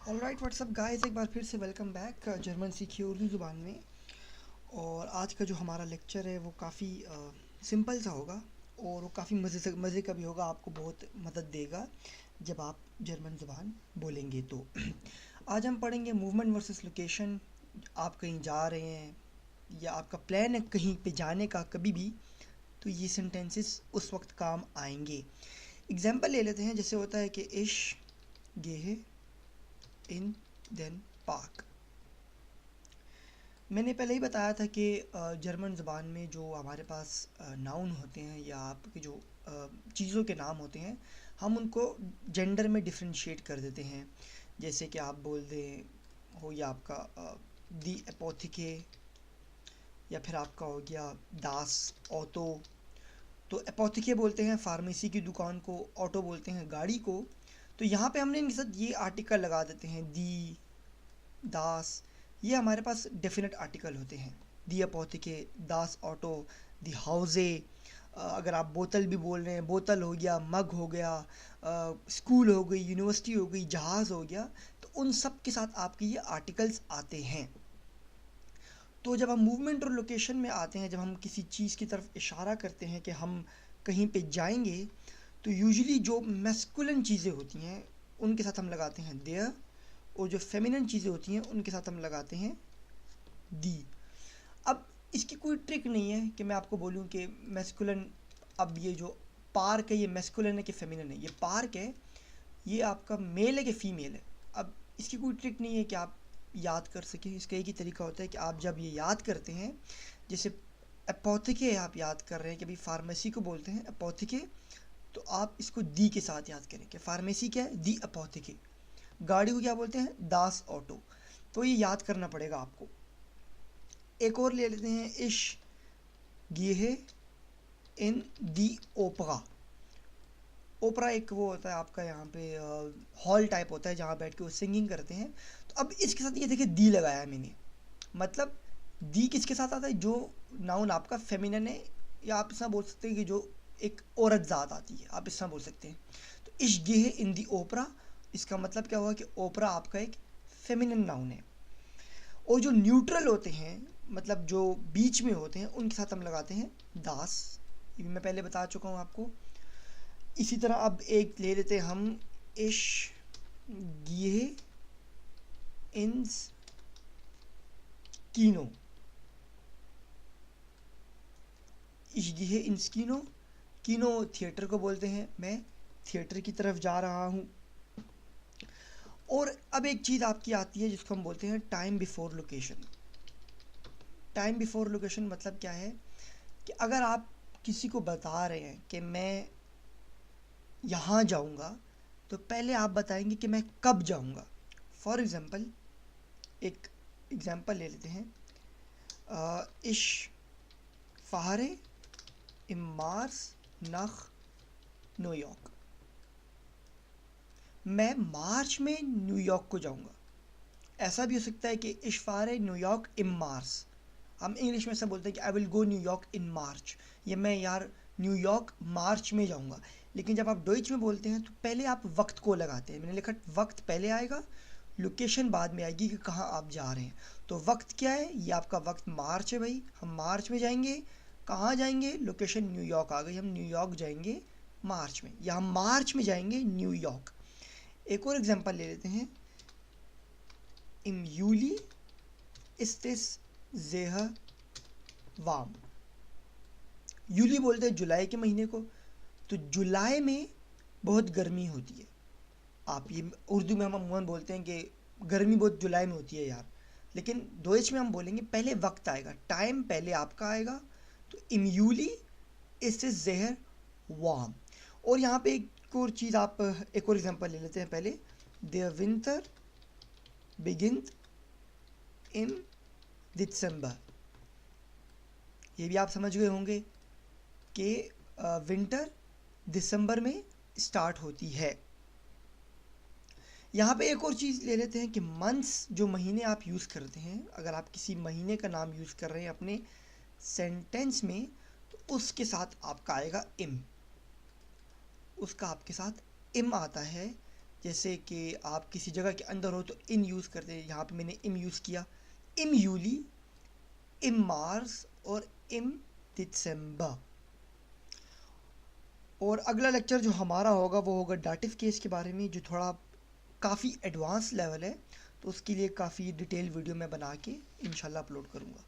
Alright WhatsApp guys, एक बार फिर से वेलकम बैक जर्मन सीखिए उर्दू ज़ुबान में। और आज का जो हमारा लेक्चर है वो काफ़ी सिंपल सा होगा और वो काफ़ी मज़े का भी होगा। आपको बहुत मदद देगा जब आप जर्मन ज़ुबान बोलेंगे तो। आज हम पढ़ेंगे मूवमेंट वर्सेस लोकेशन। आप कहीं जा रहे हैं या आपका प्लान है कहीं पे जाने का कभी भी, तो ये सेंटेंसेस उस वक्त काम आएंगे। एग्जाम्पल ले लेते हैं। जैसे होता है कि इश गेहे इन देन पार्क। मैंने पहले ही बताया था कि जर्मन ज़बान में जो हमारे पास नाउन होते हैं या आपके जो चीज़ों के नाम होते हैं, हम उनको जेंडर में डिफरेंशिएट कर देते हैं। जैसे कि आप बोल दें हो या आपका दी एपोथिके, या फिर आपका हो गया दास ऑटो। तो एपोथिके बोलते हैं फार्मेसी की दुकान को, ऑटो बोलते हैं गाड़ी को। तो यहाँ पे हमने इनके साथ ये आर्टिकल लगा देते हैं, दी, दास। ये हमारे पास डेफिनेट आर्टिकल होते हैं। दी अपोथिके, दास ऑटो, दी हाउजे। अगर आप बोतल भी बोल रहे हैं, बोतल हो गया, मग हो गया, स्कूल हो गई, यूनिवर्सिटी हो गई, जहाज़ हो गया। तो उन सब के साथ आपके ये आर्टिकल्स आते हैं। तो जब हम मूवमेंट और लोकेशन में आते हैं, जब हम किसी चीज़ की तरफ इशारा करते हैं कि हम कहीं पे जाएंगे, तो यूजुअली जो मैस्कुलिन चीज़ें होती हैं उनके साथ हम लगाते हैं देयर, और जो फेमिनिन चीज़ें होती हैं उनके साथ हम लगाते हैं दी। अब इसकी कोई ट्रिक नहीं है कि मैं आपको बोलूं कि मैस्कुलिन, अब ये जो पार्क है ये मैस्कुलिन है कि फेमिनिन है। ये पार्क है, ये आपका मेल है कि फ़ीमेल है। अब इसकी कोई ट्रिक नहीं है कि आप याद कर सकें। इसका एक ही तरीका होता है कि आप जब ये याद करते हैं, जैसे एपोथिके आप याद कर रहे हैं कि भाई फार्मेसी को बोलते हैं एपोथिके, तो आप इसको दी के साथ याद करें कि फार्मेसी क्या है, दी एपोथिके। गाड़ी को क्या बोलते हैं, दास ऑटो। तो ये याद करना पड़ेगा आपको। एक और ले लेते हैं, इश गेहे इन दी ओपरा। ओपरा एक वो होता है आपका यहाँ पे हॉल टाइप होता है जहाँ बैठ के वो सिंगिंग करते हैं। तो अब इसके साथ ये देखिए दी लगाया है मैंने। मतलब दी किसके साथ आता है, जो नाउन आपका फेमिनिन है, या आप इसमें बोल सकते हैं कि जो एक औरत ज़ात आती है, आप इसमें बोल सकते हैं। तो इश गेहे इन दी ओपरा, इसका मतलब क्या हुआ कि ओपरा आपका एक फेमिनिन नाउन है। और जो न्यूट्रल होते हैं, मतलब जो बीच में होते हैं, उनके साथ हम लगाते हैं दास। ये भी मैं पहले बता चुका हूँ आपको। इसी तरह अब एक ले लेते हैं हम, इश गिए इंस कीनो। इश गिए इंस कीनो, कीनो थिएटर को बोलते हैं, मैं थिएटर की तरफ जा रहा हूँ। और अब एक चीज़ आपकी आती है जिसको हम बोलते हैं time before location. Time before location मतलब क्या है कि अगर आप किसी को बता रहे हैं कि मैं यहाँ जाऊँगा, तो पहले आप बताएंगे कि मैं कब जाऊँगा। फॉर एग्ज़ाम्पल, एक एग्ज़ाम्पल ले लेते हैं, इश फ़ाहरे इम मार्स नख न्यूयॉर्क। मैं मार्च में न्यूयॉर्क को जाऊँगा। ऐसा भी हो सकता है कि इश फ़ाहरे न्यूयॉर्क इम मार्स। हम इंग्लिश में ऐसा बोलते हैं कि आई विल गो न्यूयॉर्क इन मार्च, ये मैं यार न्यूयॉर्क मार्च में जाऊँगा। लेकिन जब आप डॉइच में बोलते हैं तो पहले आप वक्त को लगाते हैं। मैंने लिखा वक्त पहले आएगा, लोकेशन बाद में आएगी कि कहाँ आप जा रहे हैं। तो वक्त क्या है, ये आपका वक्त मार्च है भाई, हम मार्च में जाएंगे। कहाँ जाएंगे, लोकेशन न्यूयॉर्क आ गई, हम न्यूयॉर्क जाएंगे मार्च में, या हम मार्च में जाएंगे न्यूयॉर्क। एक और एग्जांपल ले लेते हैं, इम यूली इस्तिस जेह वाम। यूली बोलते हैं जुलाई के महीने को, तो जुलाई में बहुत गर्मी होती है। आप ये उर्दू में हम अमूमन बोलते हैं कि गर्मी बहुत जुलाई में होती है यार, लेकिन डोइच में हम बोलेंगे पहले वक्त आएगा, टाइम पहले आपका आएगा। तो इम्यूली इससे जहर वाम। और यहाँ पे एक और चीज़, आप एक और एग्जांपल ले लेते हैं पहले, देयर विंटर बिगिन इन दिसंबर। ये भी आप समझ गए होंगे कि विंटर दिसंबर में स्टार्ट होती है। यहाँ पे एक और चीज़ ले लेते हैं कि मंथ्स, जो महीने आप यूज़ करते हैं, अगर आप किसी महीने का नाम यूज़ कर रहे हैं अपने सेंटेंस में, तो उसके साथ आपका आएगा इम। उसका आपके साथ इम आता है जैसे कि आप किसी जगह के अंदर हो तो इन यूज़ करते हैं, यहाँ पे मैंने इम यूज़ किया, इम यूली, इम मार्स और इम दिसंबर। और अगला लेक्चर जो हमारा होगा वो होगा डाटिव केस के बारे में, जो थोड़ा काफ़ी एडवांस लेवल है, तो उसके लिए काफ़ी डिटेल वीडियो मैं बना के इंशाल्लाह अपलोड करूँगा।